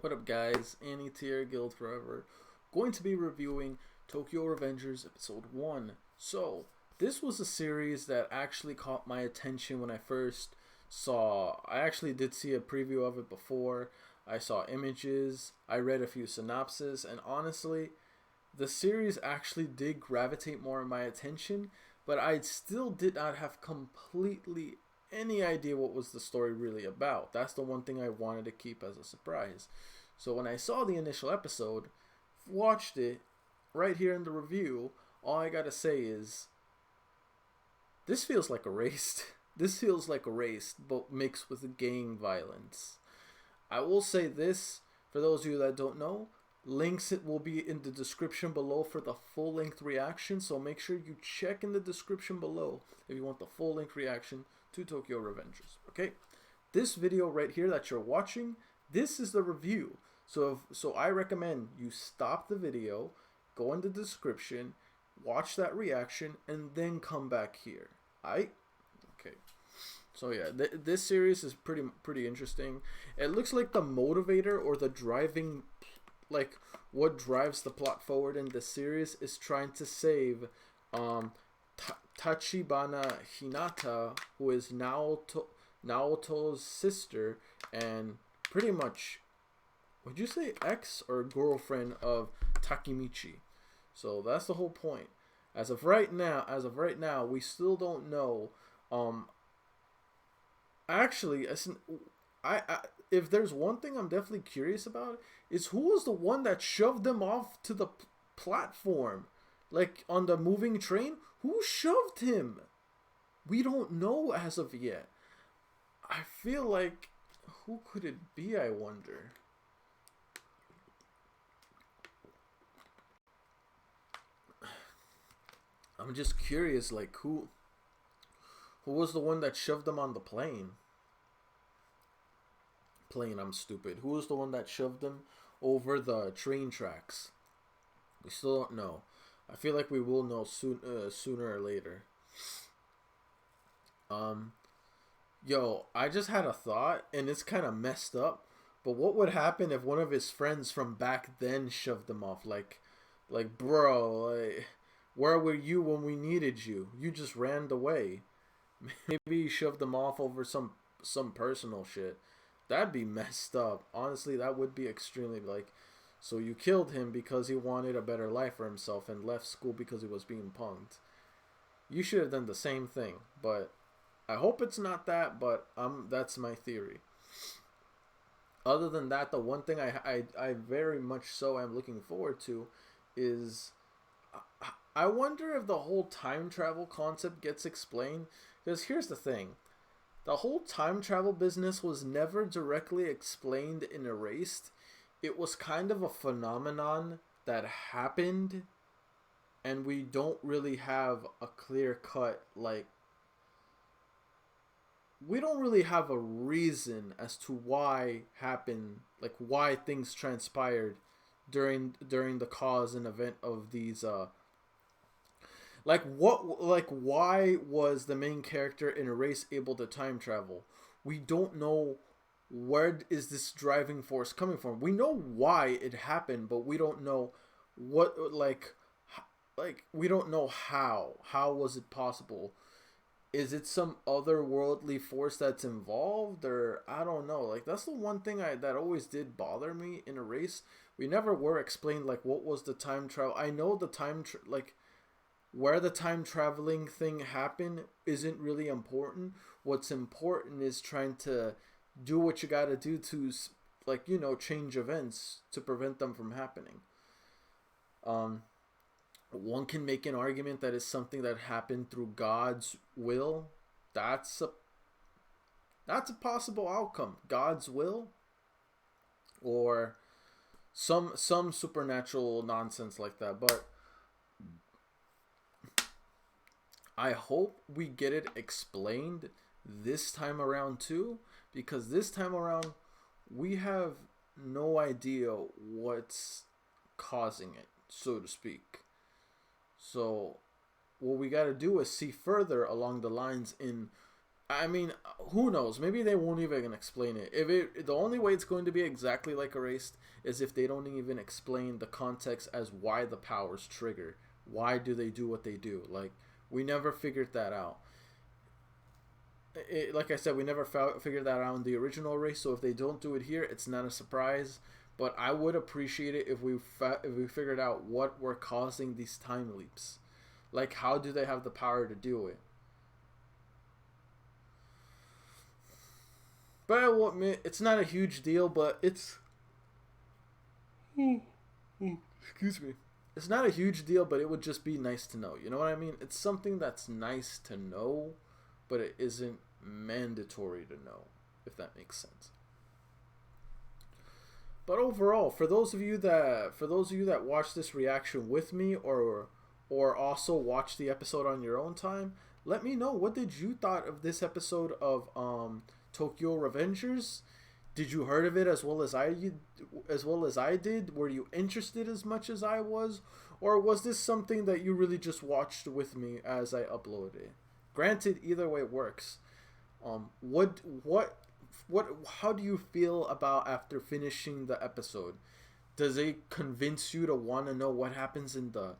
What up, guys? Anti-Tier Guild Forever. Going to be reviewing Tokyo Revengers Episode 1. So, this was a series that actually caught my attention when I first saw. I actually did see a preview of it before. I saw images, I read a few synopses, and honestly, the series actually did gravitate more in my attention, but I still did not have completely any idea what was the story really about. That's the one thing I wanted to keep as a surprise. So when I saw the initial episode, watched it right here in the review, all I gotta say is this feels like Erased. This feels like Erased, but mixed with gang violence. I will say this, for those of you that don't know, links it will be in the description below for the full-length reaction, so make sure you check in the description below if you want the full-length reaction to Tokyo Revengers. Okay, this video right here that you're watching, this is the review. So I recommend you stop the video, go in the description, watch that reaction, and then come back here. Aight? Okay. So yeah, this series is pretty interesting. It looks like the motivator or the driving, like what drives the plot forward in this series is trying to save Tachibana Hinata, who is Naoto's sister and pretty much, would you say ex or girlfriend of Takemichi? So that's the whole point. As of right now, we still don't know. Actually, if there's one thing I'm definitely curious about, is who was the one that shoved them off to the platform, like on the moving train? Who shoved him? We don't know as of yet. I feel like, who could it be, I wonder? I'm just curious, like who was the one that shoved them on the plane? I'm stupid. Who was the one that shoved them over the train tracks? We still don't know. I feel like we will know sooner or later. Yo, I just had a thought, and it's kind of messed up. But what would happen if one of his friends from back then shoved him off? Like, bro, like, where were you when we needed you? You just ran away. Maybe he shoved them off over some personal shit. That'd be messed up. Honestly, that would be extremely, like, so you killed him because he wanted a better life for himself and left school because he was being punked. You should have done the same thing, but I hope it's not that, but that's my theory. Other than that, the one thing I very much so am looking forward to is I wonder if the whole time travel concept gets explained. Because here's the thing. The whole time travel business was never directly explained in Erased. It was kind of a phenomenon that happened, and we don't really have a clear cut, like, we don't really have a reason as to why happened, like why things transpired during the cause and event of these why was the main character in a race able to time travel? We don't know where is this driving force coming from. We know why it happened, but we don't know what, like we don't know how was it possible. Is it some otherworldly force that's involved, or I don't know. Like, that's the one thing that always did bother me in a race. We never were explained, like, what was the time travel. I know the where the time traveling thing happened isn't really important. What's important is trying to do what you gotta do to, like, you know, change events to prevent them from happening. One can make an argument that it's something that happened through God's will. That's a possible outcome. God's will, or some supernatural nonsense like that. But I hope we get it explained this time around too, because this time around we have no idea what's causing it, so to speak. So what we got to do is see further along the lines in I mean, who knows? Maybe they won't even explain it. If it, the only way it's going to be exactly like Erased is if they don't even explain the context as why the powers trigger. Why do they do what they do? Like, we never figured that out. Like I said, we never figured that out in the original race. So if they don't do it here, it's not a surprise. But I would appreciate it if we figured out what were causing these time leaps. Like, how do they have the power to do it? But I will admit, it's not a huge deal, but it's. Excuse me. It's not a huge deal, but it would just be nice to know. You know what I mean? It's something that's nice to know, but it isn't mandatory to know, if that makes sense. But overall, for those of you that watch this reaction with me, or also watch the episode on your own time, let me know, what did you thought of this episode of Tokyo Revengers? Did you heard of it as well as I did? Were you interested as much as I was, or was this something that you really just watched with me as I uploaded it? Granted, either way works. What how do you feel about after finishing the episode? Does it convince you to want to know what happens in the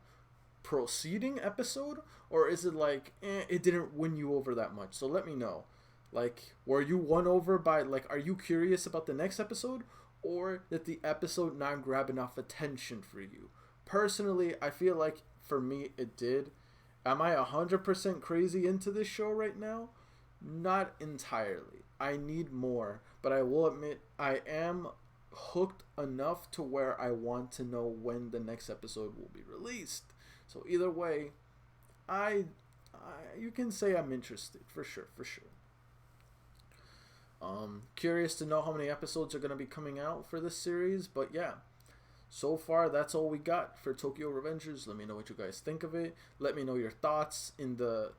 preceding episode, or is it like, it didn't win you over that much? So let me know. Like, were you won over by, like, are you curious about the next episode, or did the episode not grab enough attention for you? Personally, I feel like for me it did. Am I 100% crazy into this show right now? Not entirely. I need more, but I will admit I am hooked enough to where I want to know when the next episode will be released. So either way, you can say I'm interested, for sure, for sure. Curious to know how many episodes are going to be coming out for this series, but yeah. So far, that's all we got for Tokyo Revengers. Let me know what you guys think of it. Let me know your thoughts in the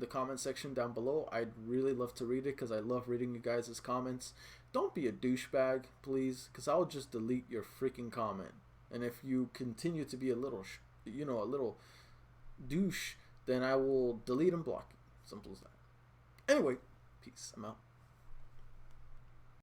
comment section down below. I'd really love to read it because I love reading you guys' comments. Don't be a douchebag, please, because I'll just delete your freaking comment. And if you continue to be a little, a little douche, then I will delete and block you. Simple as that. Anyway, peace. I'm out.